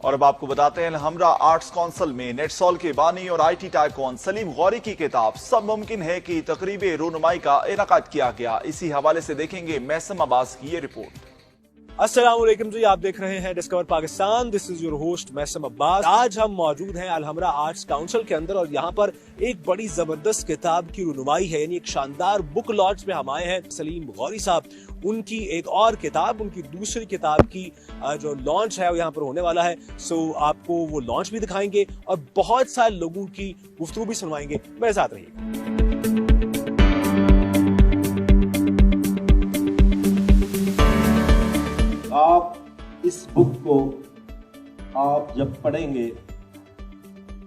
और अब आपको बताते हैं अलहमरा आर्ट्स काउंसिल में नेटसॉल के बानी और IT टाइकून सलीम गौरी की किताब सब मुमकिन है कि तकरीब रूनुमाई का इनेकाद किया गया। इसी हवाले से देखेंगे मैसम अब्बास की ये रिपोर्ट। अस्सलाम वालेकुम जी, आप देख रहे हैं discover Pakistan. This is your host Maisam Abbas. आज हम मौजूद हैं अलहमरा आर्ट्स काउंसिल के अंदर और यहाँ पर एक बड़ी जबरदस्त किताब की रुनुमाई है, यानी एक शानदार बुक लॉन्च में हम आए हैं। सलीम गौरी साहब, उनकी एक और किताब, उनकी दूसरी किताब की जो लॉन्च है वो यहाँ पर होने वाला है। सो आपको वो लॉन्च भी दिखाएंगे और बहुत सारे लोगों की गुफ्तगू भी सुनवाएंगे। मेरे साथ रहिए। आप इस बुक को आप जब पढ़ेंगे,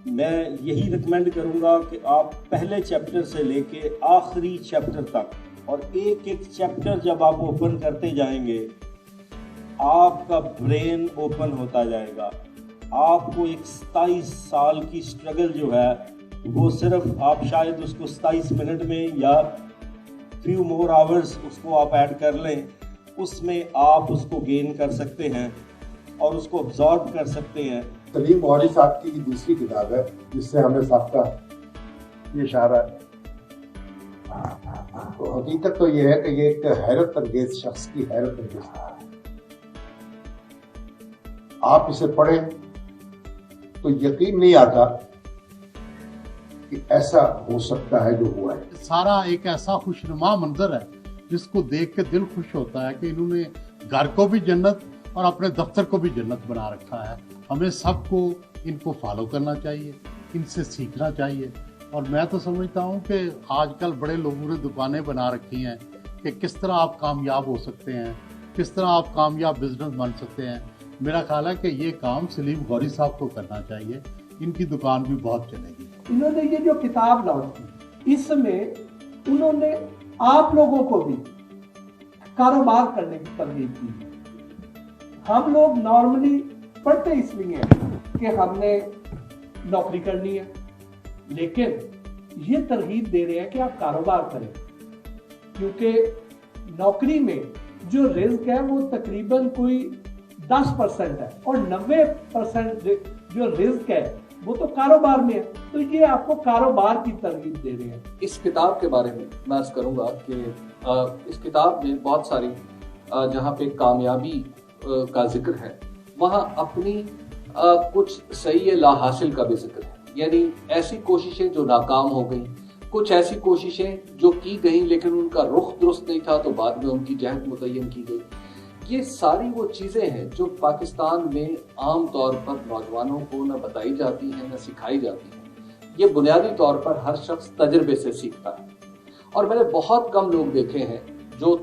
मैं यही रिकमेंड करूंगा कि आप पहले चैप्टर से लेके आखिरी चैप्टर तक, और एक एक चैप्टर जब आप ओपन करते जाएंगे आपका ब्रेन ओपन होता जाएगा। आपको एक 27 साल की स्ट्रगल जो है वो सिर्फ आप शायद उसको 27 मिनट में या फ्यू मोर आवर्स उसको आप ऐड कर लें, उसमें आप उसको गेन कर सकते हैं और उसको अब्जॉर्ब कर सकते हैं। सलीम गौरी साहब की दूसरी किताब है जिससे हमें सबका ये इशारा है। तो हकीकत तो ये है कि ये एक हैरत अंगेज शख्स की हैरत अंगेज किताब है। आप इसे पढ़ें तो यकीन नहीं आता कि ऐसा हो सकता है जो हुआ है। सारा एक ऐसा खुशनुमा मंजर है जिसको देख के दिल खुश होता है कि इन्होंने घर को भी जन्नत और अपने दफ्तर को भी जन्नत बना रखा है। हमें सबको इनको फॉलो करना चाहिए, इनसे सीखना चाहिए। और मैं तो समझता हूँ कि आजकल बड़े लोगों ने दुकानें बना रखी हैं कि किस तरह आप कामयाब हो सकते हैं, किस तरह आप कामयाब बिजनेस बन सकते हैं। मेरा ख्याल है कि ये काम सलीम गौरी साहब को करना चाहिए, इनकी दुकान भी बहुत चलेगी। इन्होंने ये जो किताब लॉन्च की, इसमें उन्होंने आप लोगों को भी कारोबार करने की तरगीब दी। हम लोग नॉर्मली पढ़ते इसलिए हैं कि हमने नौकरी करनी है, लेकिन ये तरगीब दे रहे हैं कि आप कारोबार करें, क्योंकि नौकरी में जो रिस्क है वो तकरीबन कोई 10% है और 90% जो रिस्क है वो तो कारोबार में है। तो ये आपको कारोबार की तरगीब दे रहे हैं। इस किताब के बारे में मैं अर्ज करूंगा कि इस किताब में बहुत सारी जहाँ पे कामयाबी का जिक्र है, वहाँ अपनी कुछ सही ला हासिल का भी जिक्र है। यानी ऐसी कोशिशें जो नाकाम हो गई, कुछ ऐसी कोशिशें जो की गई लेकिन उनका रुख दुरुस्त नहीं था तो बाद में उनकी जहत मुतय्यन की गई। ये सारी वो चीज़ें हैं जो पाकिस्तान में आम तौर पर नौजवानों को न बताई जाती हैं न सिखाई जाती हैं। ये बुनियादी तौर पर हर शख्स तजर्बे से सीखता है और मैंने बहुत कम लोग देखे हैं जो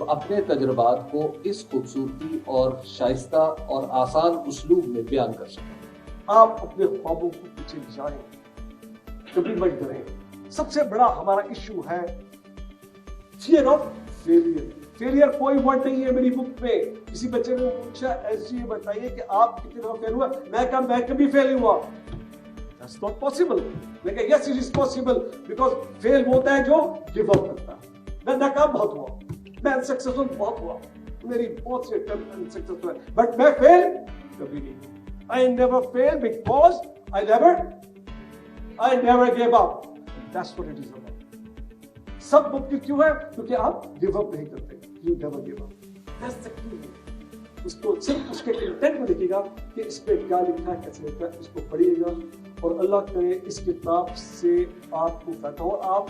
अपने तजर्बात को इस खूबसूरती और शाइस्ता और आसान उसलूब में बयान कर सकें। आप अपने ख्वाबों को पीछे जाएं, कभी मत डरें। सबसे बड़ा हमारा इशू है फियर ऑफ फेलियर। फेलियर कोई वर्ड नहीं है मेरी बुक में। किसी बच्चे ने पूछा ऐसे ये बताइए कि आप कितनी दफा फेल हुआ, मैं कभी फेल हुआ। That's not possible। मैं कहा yes it is possible because fail होता है जो गिव अप करता है। मैं नाकाम बहुत हुआ, मैं अनसक्सेसफुल बहुत हुआ, मेरी बहुत से अटेम्प्ट अनसक्सेसफुल है, बट मैं फेल कभी नहीं। I never fail because I never gave up। That's what it is about। सब मुमकिन क्यों है? क्योंकि आप गिव अप नहीं करते। You never give up। That's the key। उसको सिर्फ उसके कंटेंट में देखिएगा कि इस पे क्या लिखा है, कैसे लिखा है, उसको पढ़िएगा और अल्लाह करे इस किताब से आपको फायदा हो। आप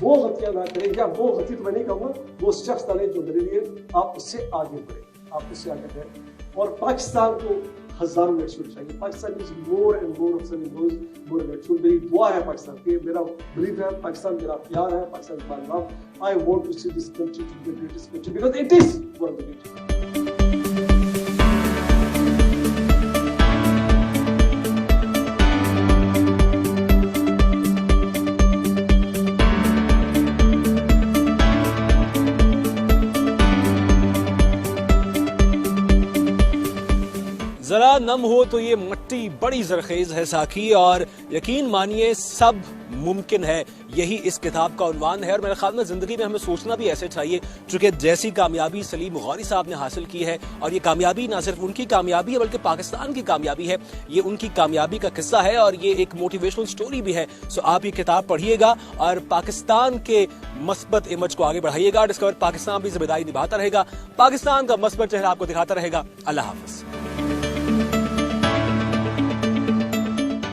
वो गलतियां ना करें, या वो गलती तो मैं नहीं कहूँगा, वो शख्स डालें जो मेरे लिए आप उससे आगे बढ़े, आप उससे आगे बढ़े। और पाकिस्तान को हजारों नेटशूट चाहिए। Pakistan is more and more of more नेटशूट। मेरी दुआ है पाकिस्तान की, मेरा बिलीव है पाकिस्तान मेरा प्यार है, Pakistan my love. I want to see this country to be the greatest country because it is one of the greatest. जरा नम हो तो ये मट्टी बड़ी जरखेज है साकी, और यकीन मानिए सब मुमकिन है, यही इस किताब का उन्वान है। और मेरे ख्याल में जिंदगी में हमें सोचना भी ऐसे चाहिए, चूंकि जैसी कामयाबी सलीम गौरी साहब ने हासिल की है, और ये कामयाबी ना सिर्फ उनकी कामयाबी है बल्कि पाकिस्तान की कामयाबी है, ये उनकी कामयाबी का किस्सा है और ये एक मोटिवेशनल स्टोरी भी है। सो आप ये किताब पढ़िएगा और पाकिस्तान के मस्बत इमेज को आगे बढ़ाइएगा। डिस्कवर पाकिस्तान भी जिम्मेदारी निभाता रहेगा, पाकिस्तान का मस्बत चेहरा आपको दिखाता रहेगा। अल्लाह हाफिज।